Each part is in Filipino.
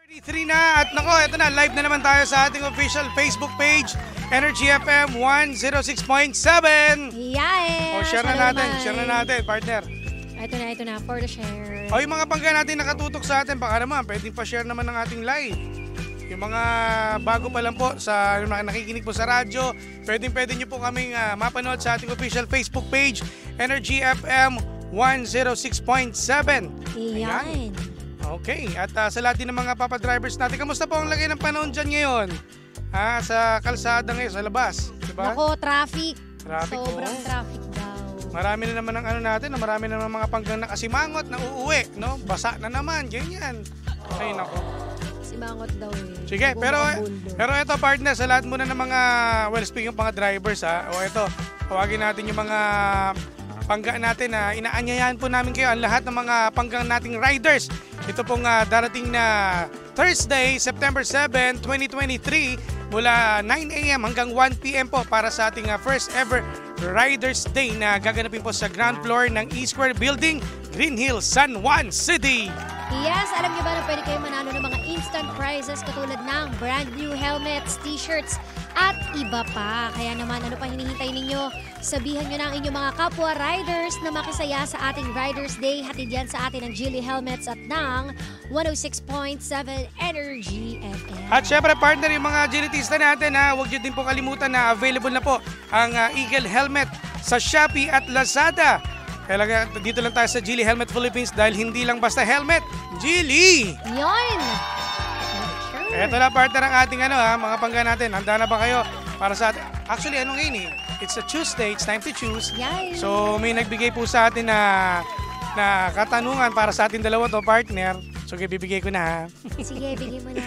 33 na at nako, ito na, live na naman tayo sa ating official Facebook page, Energy FM 106.7. Yes! O, share na natin, partner. Ito na, for the share. O, yung mga bangga natin nakatutok sa atin, baka naman, pwedeng pa-share naman ng ating live. Yung mga bago pa lang po, sa nakikinig po sa radyo, pwede nyo po kaming mapanood sa ating official Facebook page, Energy FM 106.7. Ayan. Okay, at sa lahat din ng mga papadrivers natin, kamusta po ang lagay ng panahon dyan ngayon? Sa kalsada ngayon, sa labas, diba? Nako, traffic. oh. Sobrang traffic daw. Marami na naman ang marami na naman mga panggang nakasimangot na uuwi, no? Basa na naman, ganyan. Ay, nako. Simangot daw eh. Sige, pero ito partner, sa lahat muna ng mga, speaking of mga drivers o ito, tawagin natin yung mga pangga natin na inaanyayahan po namin kayo ang lahat ng mga panggang nating riders. Ito pong darating na Thursday, September 7, 2023 mula 9 a.m. hanggang 1 p.m. po para sa ating first ever Riders Day na gaganapin po sa ground floor ng E-Square Building, Green Hills, San Juan City. Yes, alam niyo ba na pwede kayo manalo ng mga instant prizes katulad ng brand new helmets, t-shirts, at iba pa. Kaya naman, ano pa hinihintay ninyo? Sabihan nyo na ang inyong mga kapwa riders na makisaya sa ating Riders Day. Hatid yan sa atin ng Geely Helmets at ng 106.7 Energy FM. At syempre partner, yung mga Geelytista natin, huwag nyo din po kalimutan na available na po ang Eagle Helmet sa Shopee at Lazada. Kaya dito lang tayo sa Geely Helmet Philippines dahil hindi lang basta helmet, Geely! Yon! Ito na partner ang ating mga pangga natin. Handa na ba kayo para sa atin? Actually, ano ngayon It's a Tuesday. It's time to choose. Yay. So, may nagbigay po sa atin na katanungan para sa ating dalawa to partner. So, bibigay ko na Sige, bigay mo na.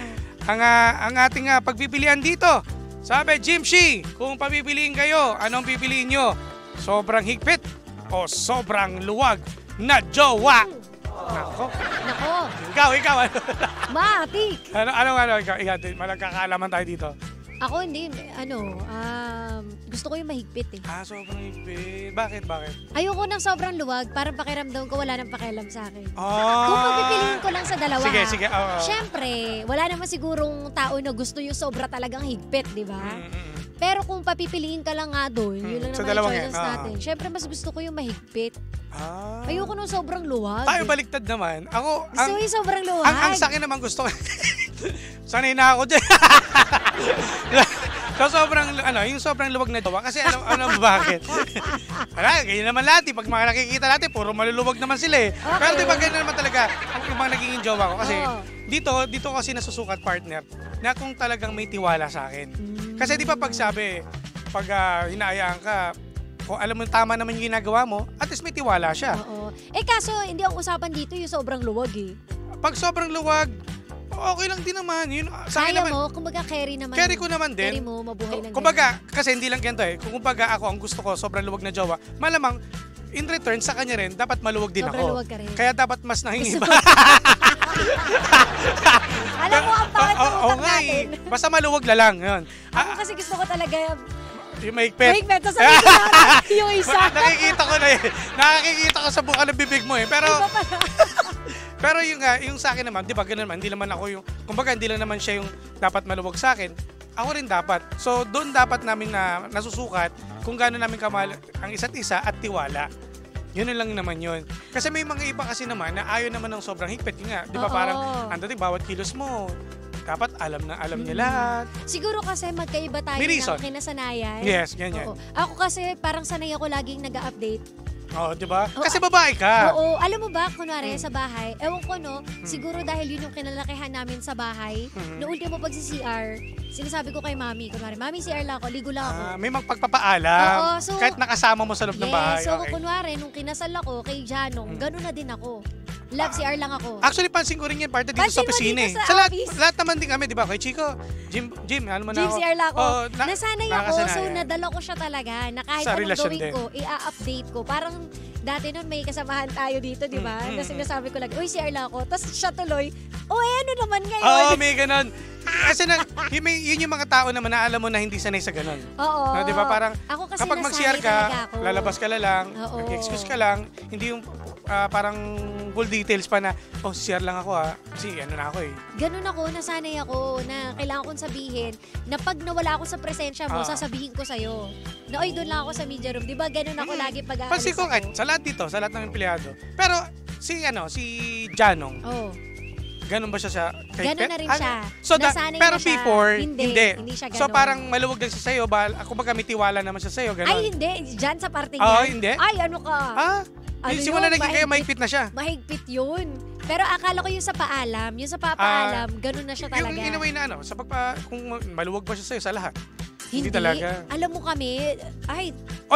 Ang ating pagpipilian dito. Sabi, Jimshi, kung papipiliin kayo, anong pipiliin nyo? Sobrang higpit o sobrang luwag na jowa? Nako. Ikaw. Matik. Ikaw, malagkakaalaman tayo dito. Ako hindi, gusto ko yung mahigpit eh. Sobrang higpit. Bakit? Ayoko ng sobrang luwag, parang pakiramdam ko wala nang pakialam sa akin. Oh. Kung papipiliin ko lang sa dalawa, sige. Siyempre, wala naman sigurong tao na gusto yung sobra talagang higpit, di ba? Pero kung papipiliin ka lang nga doon, yun lang naman ang choices natin. Siyempre, mas gusto ko yung mahigpit. Ayoko nung sobrang luwag. Tayo baliktad naman. Gusto yung sobrang luwag. Ang sa akin naman gusto ko. Sanay na ako dyan. So yung sobrang luwag na jowa. Kasi bakit? Ganyan naman lahat. Pag nakikita natin, puro maluluwag naman sila eh. Okay. Pero diba ganyan naman talaga ang ibang naging jowa ko. Kasi dito kasi nasusukat partner na kung talagang may tiwala sa akin. Kasi di ba pag hinaayaan ka, kung alam mo tama naman yung ginagawa mo, at least may tiwala siya. Oo. Kaso hindi ang usapan dito yung sobrang luwag eh. Pag sobrang luwag, okay lang din naman. Kaya mo, kumbaga carry naman. Carry ko naman din. Carry mo, mabuhay lang. Kumbaga, kasi hindi lang ganito eh. Kumbaga ako, ang gusto ko, sobrang luwag na jowa, malamang, in return sa kanya rin, dapat maluwag din sobrang ako. Luwag ka rin. Kaya dapat mas nahingiba. Alam mo, ang pangat natin. Basta maluwag na lang. Yun. Ako kasi gusto ko talaga yung mahigpit. Mahigpit. Sasabihin ko na yung isa. Nakikita ko na eh. Nakikita ko sa buka ng bibig mo eh. Pero yung sa akin naman, di ba ganun naman, hindi naman ako yung, kumbaga hindi lang naman siya yung dapat maluwag sa akin. Ako rin dapat. So doon dapat namin nasusukat kung gaano namin kamahal ang isa't isa at tiwala. Yun lang naman yun. Kasi may mga iba kasi naman na ayaw naman ng sobrang higpit. Yun nga, di ba parang, bawat kilos mo, dapat alam niya lahat. Siguro kasi magkaiba tayo ng kinasanayan. Yes, ganyan. Ako kasi parang sanay ako laging nag-update. Oo, di ba? Kasi babae ka. Oo, alam mo ba, kunwari sa bahay, ewan ko siguro dahil yun yung kinalakihan namin sa bahay, noong ultimo pag si CR, sinasabi ko kay mami, kunwari, mami CR lang ako, ligo lang ako. May magpagpapaalam. Oo, so, kahit nakasama mo sa loob ng bahay. So kunwari, nung kinasal ako kay Janong, gano'n na din ako. Love CR lang ako. Actually, pansin ko rin yan, parte dito sa opisina eh. Sa lahat naman din kami, di ba? Kay Chico, Jim, ano mo na ako? Jim CR lang ako. Nasanay ako, so nadala ko siya talaga. Na kahit anong gawin ko, i-update ko. Parang dati nun may kasamahan tayo dito, di ba? Na sinasabi ko lang, uy, CR lang ako. Tapos siya tuloy, ano naman ngayon? May ganun. Kasi yun yung mga tao naman na alam mo na hindi sanay sa ganun. Oo. No, di ba? Parang kasi kapag mag-CR ka, lalabas ka lang, mag-excuse ka lang, hindi yung parang full details pa na, oh, share lang ako kasi ano na ako eh. Ganun ako, nasanay ako na kailangan kong sabihin na pag nawala ako sa presensya mo, sasabihin ko sa'yo. Na, oy, doon lang ako sa media room. Di ba ganun ako lagi pag aalis Pansin ko, sa lahat dito, sa lahat ng empleyado. Pero, si Janong, ganun ba siya kay Ganun Pet? na rin siya. So, Nasanay pero na siya. before, Hindi siya ganun. So, parang maluwag lang siya sa'yo. Ako baga may tiwala naman siya sa'yo. Ganun. Ay, hindi. Diyan sa parte Oo, niya. hindi? Ay, ano ka? Ano simula naging kayo, mahigpit na siya. Mahigpit yun. Pero akala ko yung sa paalam, yung sa papaalam, ganun na siya talaga. Yung inaway na ano, kung maluwag ba siya sa'yo sa lahat? Hindi talaga. Alam mo kami,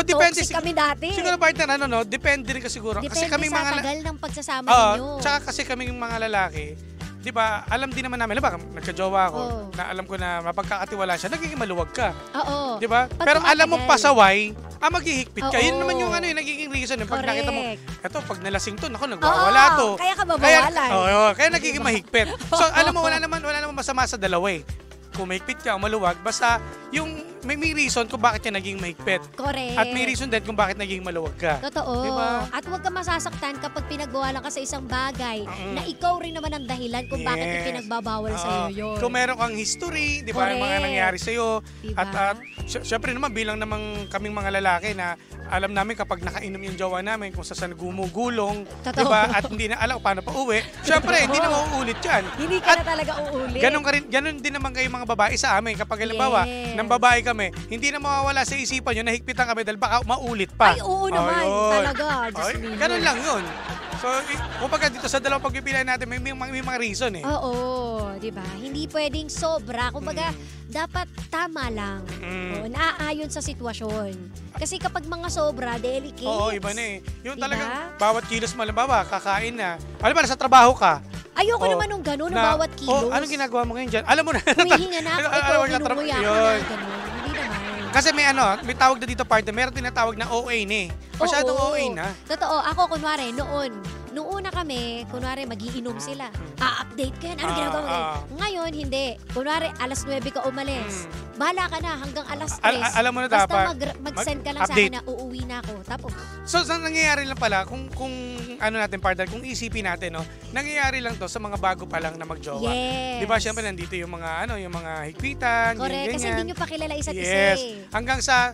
depende toxic kami dati. Siguro partner, depende rin kasi siguro. Depende kasi kami sa mga tagal ng pagsasama ninyo. Tsaka kasi kami mga lalaki, di ba, alam din naman namin, diba, nagka-jowa ako, na alam ko na mapagkakatiwala siya, nagiging maluwag ka. Oo. Di ba? Pero alam mo pasaway, maghihigpit ka. Yun naman yung nagiging reason. Pag nakita mo, eto, pag nalasing to, naku, nagwawala to. Kaya ka mabawalan. Kaya nagiging mahigpit. So, alam mo, wala naman masama sa dalawa eh. Kung mahigpit ka o maluwag, basta yung may reason kung bakit ka naging mahigpit. Correct. At may reason din kung bakit naging maluwag ka. Totoo. Diba? At huwag ka masasaktan kapag pinagbawalan ka sa isang bagay na ikaw rin naman ang dahilan kung bakit ipinagbabawal sa'yo yun. Kung meron kang history, di ba, yung mga nangyari sa'yo. Diba? At syempre naman, bilang naman kaming mga lalaki na alam namin kapag nakainom yung jowa namin kung saan gumugulong, di ba, at hindi na alam paano pa uwi, syempre, hindi na mauulit yan. Hindi ka na talaga uulit. Ganun din naman kayo mga babae sa amin. Kapag halimbawa, ng babae kami, hindi na mawawala sa isipan nyo, nahigpitan kami dahil baka maulit pa. Ay, oo naman. Talaga. Ganun lang yun. So, kumbaga dito sa dalawang pagpipilian natin, may mga reason eh. Oo, di ba? Hindi pwedeng sobra. Kumbaga, dapat tama lang. Naaayon sa sitwasyon. Kasi kapag mga sobra, delicate. Oo, iba na eh. Yung diba? talagang bawat kilos mo, halimbawa, kakain na. Alam ba, nasa trabaho ka. Ayoko naman nung gano'n, ng bawat kilos. Anong ginagawa mo ngayon dyan? Alam mo na. Humihinga na ako, ito, kinumuya ako na gano'n. Hindi naman. Kasi may tawag na dito partner, meron tinatawag na OA na eh. Masyadong OA na. Totoo, ako kunwari, Noong una kami, kunwari magiinom sila. Update ko yan. Ano ginagawa mo? Ngayon, hindi. Kunwari, alas 9 ka umalis. Bahala ka na hanggang alas 3. Alam mo na dapat. Basta mag-send ka lang sa akin na uuwi na ako. Tapos. So, nangyayari lang pala, kung ano natin partner, kung isipin natin, nangyayari lang to sa mga bago pa lang na magjowa. Yes. Di ba, syempre nandito yung mga higpitan, correct, kasi hindi nyo pa kilala isa't isa eh. Hanggang sa,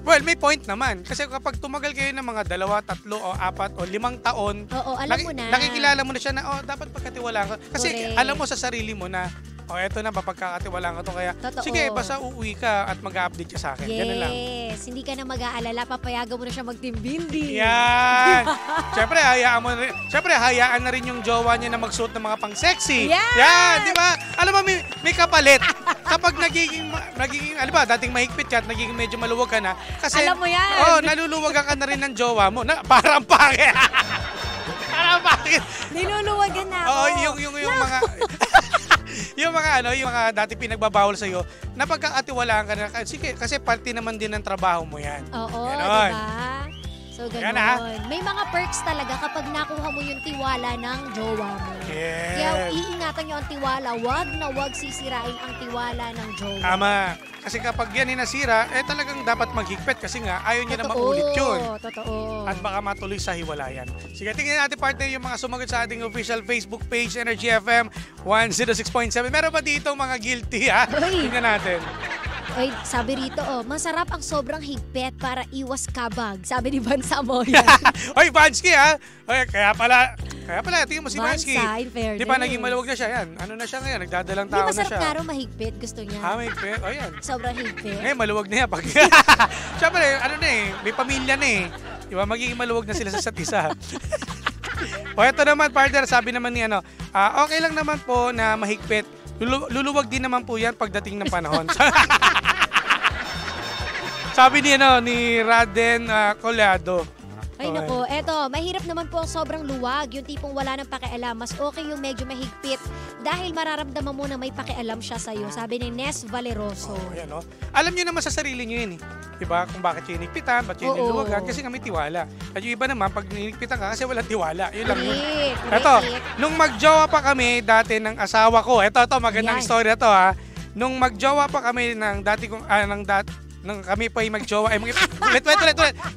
well, may point naman. Kasi kapag tumagal kayo ng mga 2, 3, o 4, o 5 taon, alam mo na. Nakikilala mo na siya na, dapat pagkatiwalaan ko. Kasi correct. alam mo sa sarili mo na, eto na, papagkakatiwalaan ko to. Kaya, totoo. sige, basta uuwi ka at mag-update ka sa akin. Yes. Ganun lang. Hindi ka na mag-aalala. Papayagan mo na siya mag-team building. Yan! Siyempre, hayaan na rin yung jowa niya na magsuot ng mga pang-sexy. Yes! Yan! Di ba? Alam mo, may kapalit. Kapag nagiging, alam ba, dating mahigpit ka at nagiging medyo maluwag ka na. Kasi, alam mo yan. naluluwagan ka na rin ng jowa mo. Parang pangit. Parang pangit. Niluluwagan na ako. Yung mga... yung mga dati pinagbabawal sa iyo, napagkakatiwalaan ka na kasi parte naman din ng trabaho mo 'yan. Oo, ganon. diba? So ganoon. May mga perks talaga kapag nakuha mo yung tiwala ng jowa mo. Yes. Kaya iingatan niyo ang tiwala, wag sisirain ang tiwala ng jowa. Tama. Kasi kapag yan nasira, talagang dapat maghigpit kasi nga ayaw niya na maulit yun. Totoo. At baka matuloy sa hiwalayan. Sige, tingnan natin partner yung mga sumagot sa ating official Facebook page, Energy FM 106.7. Meron ba dito mga guilty ha? Tingnan natin. Oy, sabi rito, masarap ang sobrang higpit para iwas kabag. Sabi ni Van Samoya. Oy, Vansky ha? Oy, kaya pala, tingnan mo si Vansky. in fairness. Di ba naging maluwag na siya? Yan, ano na siya ngayon? Nagdadalang tao na siya. Di masarap nga raw mahigpit, gusto niya. Mahigpit? O yan. Sobrang higpit. Ngayon, maluwag na yan. Siyempre, may pamilya na eh. Di ba, magiging maluwag na sila sa isa't isa. O ito naman, partner, sabi naman ni okay lang naman po na mahigpit. Luluwag din naman po yan pagdating ng panahon. Sabi ni Raden Colado. Ay nako, eto, mahirap naman po ang sobrang luwag, yung tipong wala nang pakialam. Mas okay yung medyo mahigpit dahil mararamdaman mo na may pakialam siya sa'yo. Sabi ni Nes Valeroso. Ayan, alam niyo naman sa sarili niyo yun eh. Diba? Kung bakit yung hinigpitan, ba't yung niluwagan, kasi nga may tiwala. At yung iba naman, pag hinigpitan ka, kasi walang tiwala. Yun lang yun. Eto, nung magjowa pa kami dati ng asawa ko, eto, magandang story to ha. Nung magjowa pa kami nung kami pa yung magjowa, ulit.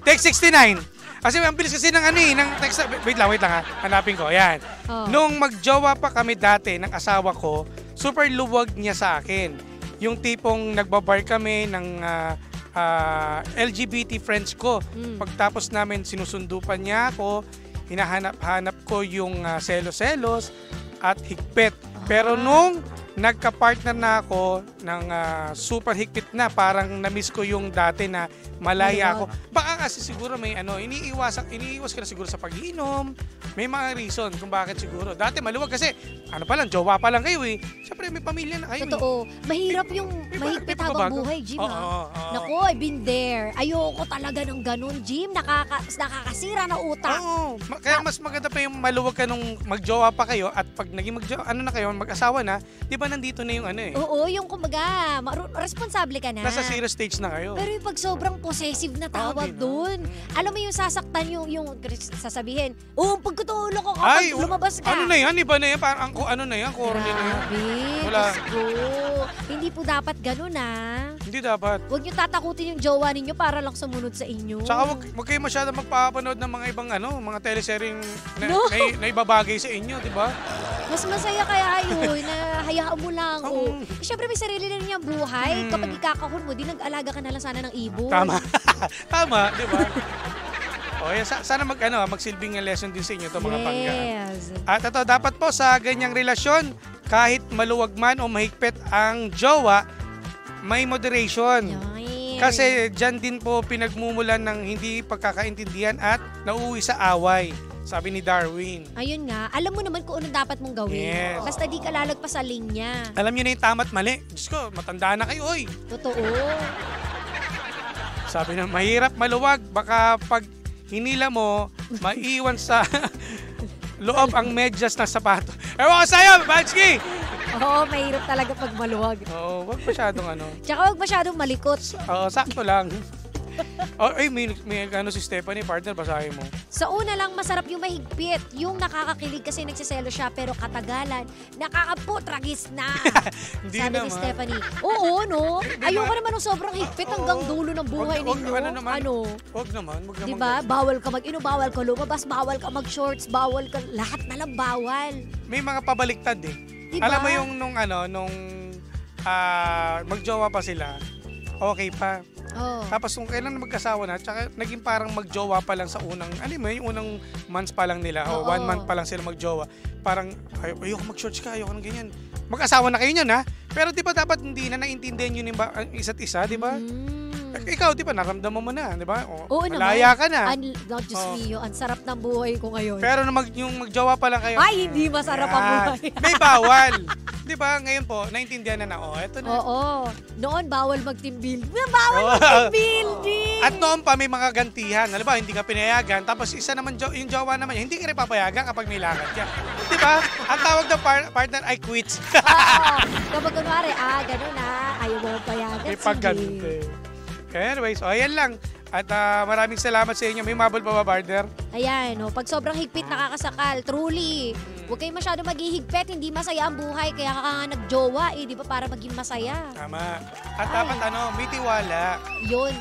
Take 69. Kasi ang bilis kasi ng ano eh, ng text. Wait lang ha. Hanapin ko. Ayan. Oh. Nung magjowa pa kami dati ng asawa ko, super luwag niya sa akin. Yung tipong nagbabar kami ng LGBT friends ko. Pagtapos namin sinusundo pa niya ako, hinahanap-hanap ko yung selos-selos at higpit. Pero nung nagka-partner na ako ng super higpit na, parang na-miss ko yung dati na malaya ako. Baka kasi siguro may iniiwas ko na siguro sa pag-iinom. May mga reason kung bakit siguro. Dati maluwag kasi, pa lang, jowa pa lang kayo eh. Siyempre may pamilya na kayo. Totoo. Mahirap yung mahigpit habang buhay, Jim. Naku, I've been there. Ayoko talaga ng ganun, Jim. Nakakasira na utak. Oo. Kaya mas maganda pa yung maluwag ka nung magjowa pa kayo at pag naging mag-asawa na, di ba nandito na yung Oo, yung kumbaga, responsable ka na. nasa zero stage na kayo. Pero yung pag sobrang possessive na tawag dun, alam mo yung sasaktan yung sasabihin, pagkatulog ko kapag lumabas ka. Ano na yan? Iba na yan? Parang corny na yan. Wala. Hindi po dapat ganun Hindi dapat. Huwag nyo tatakutin yung jowa ninyo para lang sumunod sa inyo. Saka wag kayo masyado magpapanood ng mga ibang mga teleseryeng na ibabagay sa inyo, di ba? Mas masaya kaya yun na hayaan mo lang. Siyempre may sarili na niyang buhay. Kapag ikakahon mo, di nag-alaga ka na lang sana ng ibon. Tama. Tama, di ba? Sana magsilbing lesson din sa inyo to mga pangga. Yes. At ito, dapat po sa ganyang relasyon, kahit maluwag man o mahigpit ang jowa, may moderation. Yan. Kasi dyan din po pinagmumulan ng hindi pagkakaintindihan at nauuwi sa away. Sabi ni Darwin. Ayun nga, alam mo naman kung ano dapat mong gawin. Yes. Basta di ka lalagpas sa linya. Alam niyo na yung tama at mali. Diyos ko, matanda na kayo, oy. Totoo. Sabi na, mahirap maluwag. Baka pag hinila mo, maiwan sa loob ang medyas na sapato. Ewan ko sa'yo, Bansky! Oo, mahirap talaga pag maluwag. Oo, wag masyadong Tsaka wag masyadong malikot. Oo, sakto lang. May si Stephanie, partner, basahin mo. Sa una lang, masarap yung mahigpit. Yung nakakakilig kasi nagsiselo siya, pero katagalan, nakakaputragis na. Hindi Sabi naman. ni Stephanie. Oo, no? Ayoko naman ng sobrang higpit hanggang dulo ng buhay ninyo. Wag naman. Diba? Bawal ka mag-inom, bawal ka lumabas, bawal ka mag-shorts, bawal ka, lahat na lang bawal. May mga pabaliktad eh. Diba? Alam mo yung nung magjowa pa sila, okay pa. Tapos kung kailan magkasawa na, tsaka naging parang magjowa pa lang sa unang, yung unang months pa lang nila, o 1 month pa lang sila magjowa. Parang, ayoko mag-shorts ka, ayoko ng ganyan. Mag-asawa na kayo niyan, ha? Pero di ba dapat hindi na naintindihan yun yung isa't isa, di ba? Ikaw, di ba, naramdaman mo na, di ba? Oo malaya naman. ka na. Not just me, ang sarap ng buhay ko ngayon. Pero yung magjowa pa lang kayo. Ay, hindi masarap ang buhay. May bawal. Di ba, ngayon po, naintindihan na eto na. Oo. Noon, bawal mag-team build. Bawal mag-team building! At noon pa, may mga gantihan. Alam ba, hindi ka pinayagan. Tapos isa naman, yung jowa naman, hindi ka rin papayagan kapag may lakad ka. Di ba? Ang tawag ng partner ay quits. Oo. Kapag kunwari, ganun ayaw mo payagan. May pagganti. Anyways, ayan lang. At maraming salamat sa inyo. May mabol pa ba, partner? Ayan, pag sobrang higpit nakakasakal, truly. Huwag kayo masyado maghihigpit, hindi masaya ang buhay. Kaya ka nga nagjowa, di ba, para maging masaya. Tama. At dapat may tiwala. Yun.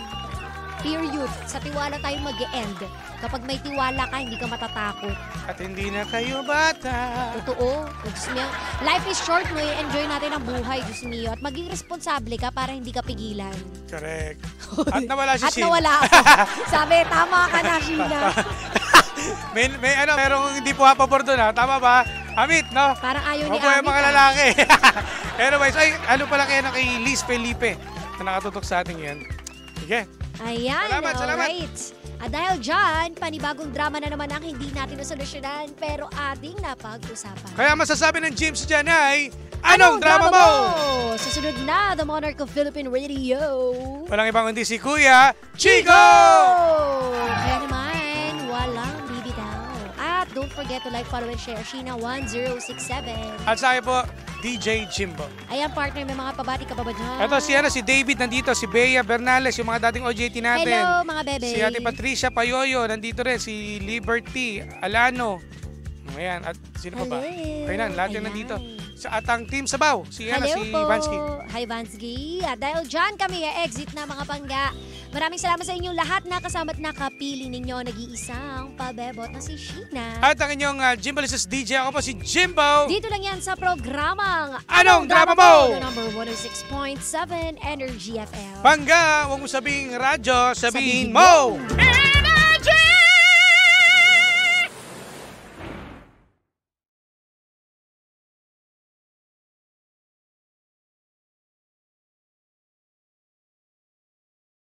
Period. Sa tiwala tayo mag-e-end. Kapag may tiwala ka, hindi ka matatakot. At hindi na kayo bata. Totoo. Diyos mio. Life is short, no? Enjoy natin ang buhay, Diyos mio. At maging responsable ka para hindi ka pigilan. Correct. At nawala si At Sheena. nawala ako. Sabi, tama ka na, Sheena. Merong hindi po pabor doon, ha? Tama ba? Amit, no? Parang ayaw ni Opo, yung Amit. mga lalaki. Anyways, pala kayo kay Liz Felipe na nakatutok sa ating yan. Sige. Ayan, Salamat. alright. At dahil dyan, panibagong drama na naman ang hindi natin nasolusyonan pero ating napag-usapan. Kaya masasabi ng James dyan ay, anong drama mo? Susunod na, The Monarch of Philippine Radio. Walang ibang kundi si Kuya Chico! Kaya naman, walang bibitaw. At don't forget to like, follow, and share Sheena1067. At sa akin po, DJ Jimbo. Ayan, partner, may mga pabati ka pa ba dyan? Ito si David nandito, si Bea Bernales, yung mga dating OJT natin. Hello, mga bebe. Si Ate Patricia Payoyo, nandito rin. Si Liberty Alano. Ayan, at sino pa ba? Ayan, lahat yung nandito. Sa atang Team Sabaw, si Hello si po. Vansky. Hi, Vansky. At dahil dyan kami, exit na mga pangga. Maraming salamat sa inyong lahat na kasama't nakapili ninyo nag-iisang pabebot na si Sheena. At ang inyong Jimbalicious DJ, ako po si Jimbo. Dito lang yan sa programang Anong Drama Mo? The number 106.7 Energy FM. Bangga, huwag mo sabihing radyo, sabihin mo!